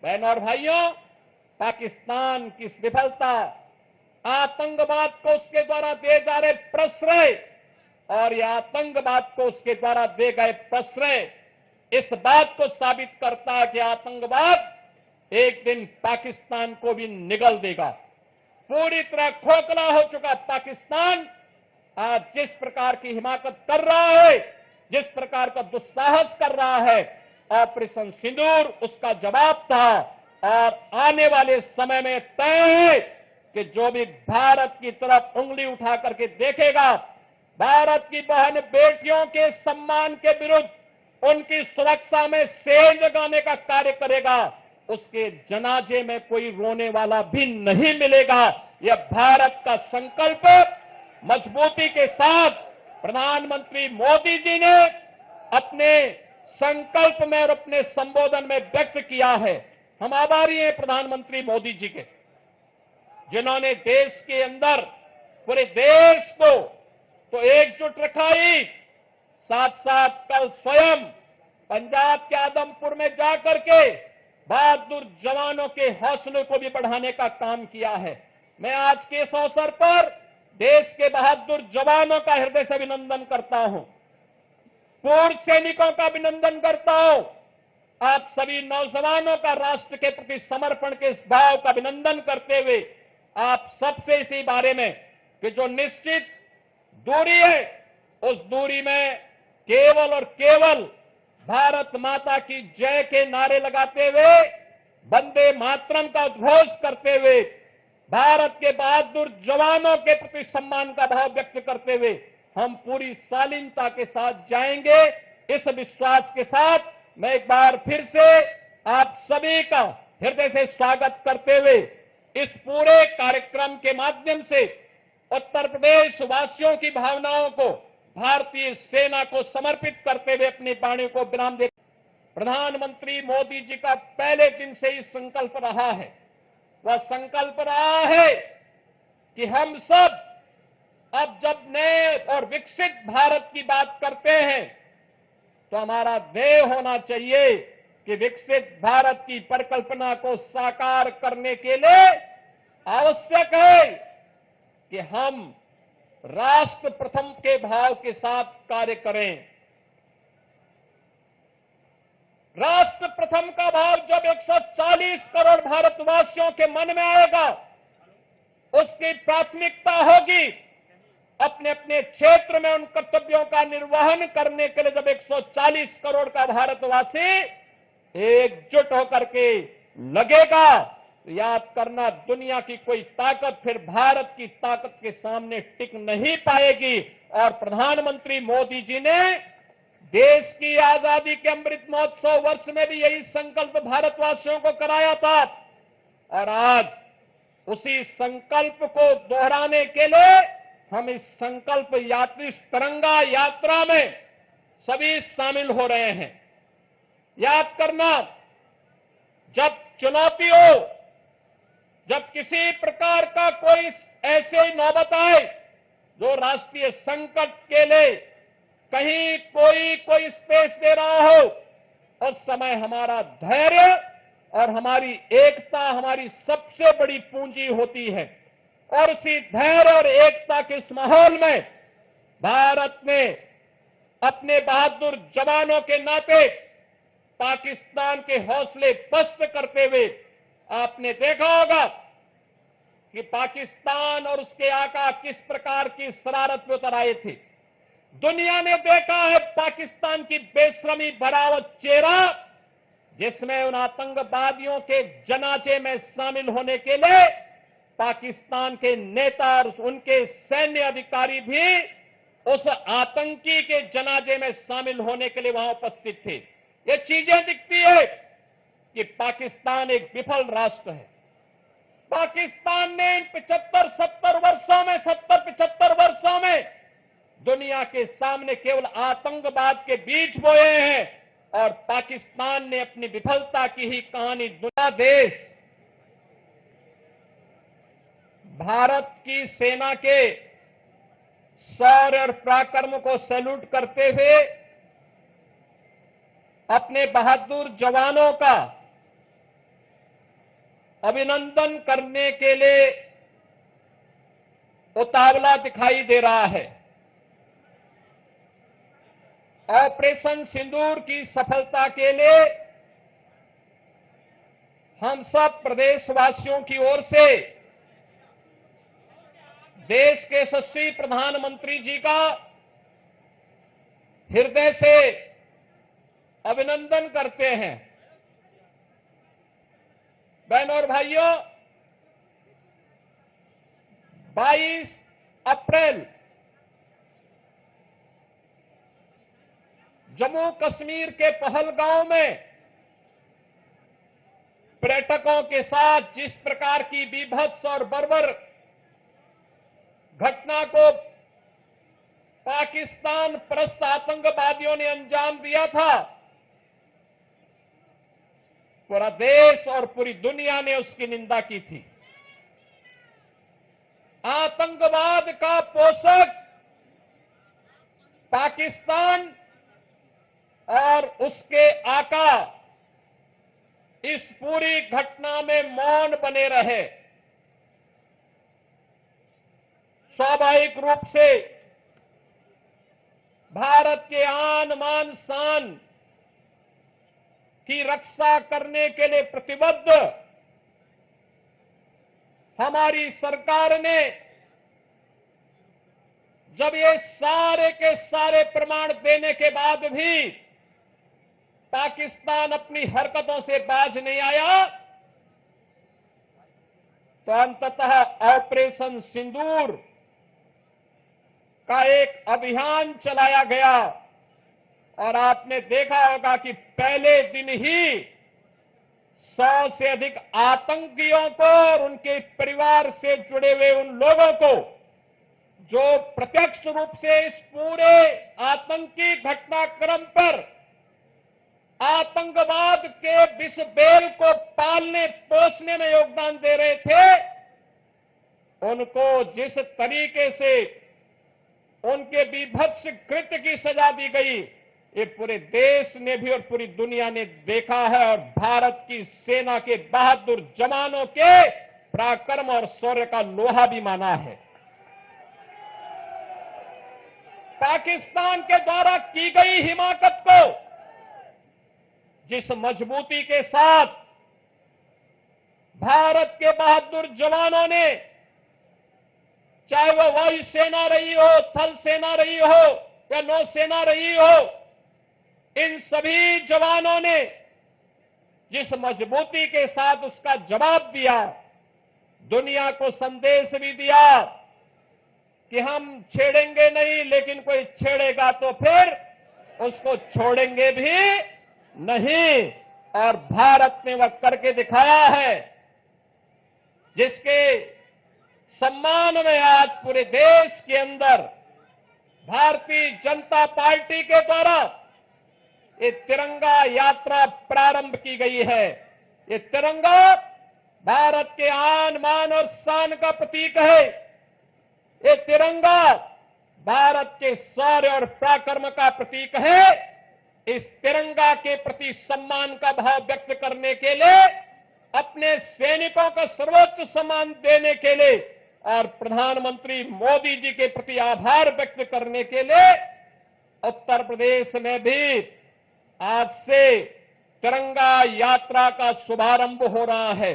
बहनों और भाइयों, पाकिस्तान की इस विफलता, आतंकवाद को उसके द्वारा दिए जा रहे प्रश्रय और यह आतंकवाद को उसके द्वारा दिए गए प्रश्रय इस बात को साबित करता है कि आतंकवाद एक दिन पाकिस्तान को भी निगल देगा। पूरी तरह खोखला हो चुका पाकिस्तान आज जिस प्रकार की हिमाकत कर रहा है, जिस प्रकार का दुस्साहस कर रहा है, ऑपरेशन सिंदूर उसका जवाब था। और आने वाले समय में तय है कि जो भी भारत की तरफ उंगली उठा करके देखेगा, भारत की बहन बेटियों के सम्मान के विरुद्ध उनकी सुरक्षा में सेंध लगाने का कार्य करेगा, उसके जनाजे में कोई रोने वाला भी नहीं मिलेगा। यह भारत का संकल्प मजबूती के साथ प्रधानमंत्री मोदी जी ने अपने संकल्प में और अपने संबोधन में व्यक्त किया है। हम आभारी हैं प्रधानमंत्री मोदी जी के, जिन्होंने देश के अंदर पूरे देश को तो एकजुट रखा ही, साथ साथ कल स्वयं पंजाब के आदमपुर में जाकर के बहादुर जवानों के हौसले को भी बढ़ाने का काम किया है। मैं आज के इस अवसर पर देश के बहादुर जवानों का हृदय से अभिनंदन करता हूं, पूर्व सैनिकों का अभिनंदन करता हूं। आप सभी नौजवानों का राष्ट्र के प्रति समर्पण के इस भाव का अभिनंदन करते हुए आप सबसे इसी बारे में कि जो निश्चित दूरी है, उस दूरी में केवल और केवल भारत माता की जय के नारे लगाते हुए, वंदे मातरम का उद्घोष करते हुए, भारत के बहादुर जवानों के प्रति सम्मान का भाव व्यक्त करते हुए हम पूरी शालीनता के साथ जाएंगे। इस विश्वास के साथ मैं एक बार फिर से आप सभी का हृदय से स्वागत करते हुए इस पूरे कार्यक्रम के माध्यम से उत्तर प्रदेश वासियों की भावनाओं को भारतीय सेना को समर्पित करते हुए अपनी वाणी को विराम दे। प्रधानमंत्री मोदी जी का पहले दिन से ही संकल्प रहा है, वह संकल्प रहा है कि हम सब अब जब नए और विकसित भारत की बात करते हैं तो हमारा ध्येय होना चाहिए कि विकसित भारत की परिकल्पना को साकार करने के लिए आवश्यक है कि हम राष्ट्र प्रथम के भाव के साथ कार्य करें। राष्ट्र प्रथम का भाव जब 140 करोड़ भारतवासियों के मन में आएगा, उसकी प्राथमिकता होगी अपने अपने क्षेत्र में उन कर्तव्यों का निर्वहन करने के लिए। जब 140 करोड़ का भारतवासी एकजुट होकर के लगेगा, याद करना दुनिया की कोई ताकत फिर भारत की ताकत के सामने टिक नहीं पाएगी। और प्रधानमंत्री मोदी जी ने देश की आजादी के अमृत महोत्सव वर्ष में भी यही संकल्प भारतवासियों को कराया था। और आज उसी संकल्प को दोहराने के लिए हम इस संकल्प यात्री तिरंगा यात्रा में सभी शामिल हो रहे हैं। याद करना, जब चुनौती हो, जब किसी प्रकार का कोई ऐसे नौबत आए जो राष्ट्रीय संकट के लिए कहीं कोई स्पेस दे रहा हो, उस समय हमारा धैर्य और हमारी एकता हमारी सबसे बड़ी पूंजी होती है। और उसी धैर्य और एकता के इस माहौल में भारत ने अपने बहादुर जवानों के नाते पाकिस्तान के हौसले पस्त करते हुए आपने देखा होगा कि पाकिस्तान और उसके आका किस प्रकार की शरारत में उतर आए थे। दुनिया ने देखा है पाकिस्तान की बेशर्मी भरा हुआ चेहरा, जिसमें उन आतंकवादियों के जनाजे में शामिल होने के लिए पाकिस्तान के नेता और उनके सैन्य अधिकारी भी उस आतंकी के जनाजे में शामिल होने के लिए वहां उपस्थित थे। ये चीजें दिखती है कि पाकिस्तान एक विफल राष्ट्र है। पाकिस्तान ने इन 70-75 वर्षों में दुनिया के सामने केवल आतंकवाद के बीज बोए हैं। और पाकिस्तान ने अपनी विफलता की ही कहानी दुनिया देश भारत की सेना के शौर्य और पराक्रम को सैल्यूट करते हुए अपने बहादुर जवानों का अभिनंदन करने के लिए उतावला दिखाई दे रहा है। ऑपरेशन सिंदूर की सफलता के लिए हम सब प्रदेशवासियों की ओर से देश के यशस्वी प्रधानमंत्री जी का हृदय से अभिनंदन करते हैं। बहनों और भाइयों, 22 अप्रैल जम्मू कश्मीर के पहलगांव में पर्यटकों के साथ जिस प्रकार की बीभत्स और बर्बर घटना को पाकिस्तान परस्त आतंकवादियों ने अंजाम दिया था, पूरा देश और पूरी दुनिया ने उसकी निंदा की थी। आतंकवाद का पोषक पाकिस्तान और उसके आका इस पूरी घटना में मौन बने रहे। स्वाभाविक रूप से भारत के आन मान शान की रक्षा करने के लिए प्रतिबद्ध हमारी सरकार ने जब ये सारे के सारे प्रमाण देने के बाद भी पाकिस्तान अपनी हरकतों से बाज नहीं आया, तो अंततः ऑपरेशन सिंदूर का एक अभियान चलाया गया और आपने देखा होगा कि पहले दिन ही 100 से अधिक आतंकियों को और उनके परिवार से जुड़े हुए उन लोगों को जो प्रत्यक्ष रूप से इस पूरे आतंकी घटनाक्रम पर आतंकवाद के विष बेल को पालने पोषने में योगदान दे रहे थे, उनको जिस तरीके से उनके बीभत्स कृत्य की सजा दी गई, ये पूरे देश ने भी और पूरी दुनिया ने देखा है और भारत की सेना के बहादुर जवानों के पराक्रम और शौर्य का लोहा भी माना है। पाकिस्तान के द्वारा की गई हिमाकत को जिस मजबूती के साथ भारत के बहादुर जवानों ने, चाहे वो वायुसेना रही हो, थल सेना रही हो या नौसेना रही हो, इन सभी जवानों ने जिस मजबूती के साथ उसका जवाब दिया, दुनिया को संदेश भी दिया कि हम छेड़ेंगे नहीं, लेकिन कोई छेड़ेगा तो फिर उसको छोड़ेंगे भी नहीं। और भारत ने वह करके दिखाया है, जिसके सम्मान में आज पूरे देश के अंदर भारतीय जनता पार्टी के द्वारा ये तिरंगा यात्रा प्रारंभ की गई है। ये तिरंगा भारत के आन मान और शान का प्रतीक है। ये तिरंगा भारत के शौर्य और पराक्रम का प्रतीक है। इस तिरंगा के प्रति सम्मान का भाव व्यक्त करने के लिए, अपने सैनिकों को सर्वोच्च सम्मान देने के लिए और प्रधानमंत्री मोदी जी के प्रति आभार व्यक्त करने के लिए उत्तर प्रदेश में भी आज से तिरंगा यात्रा का शुभारंभ हो रहा है।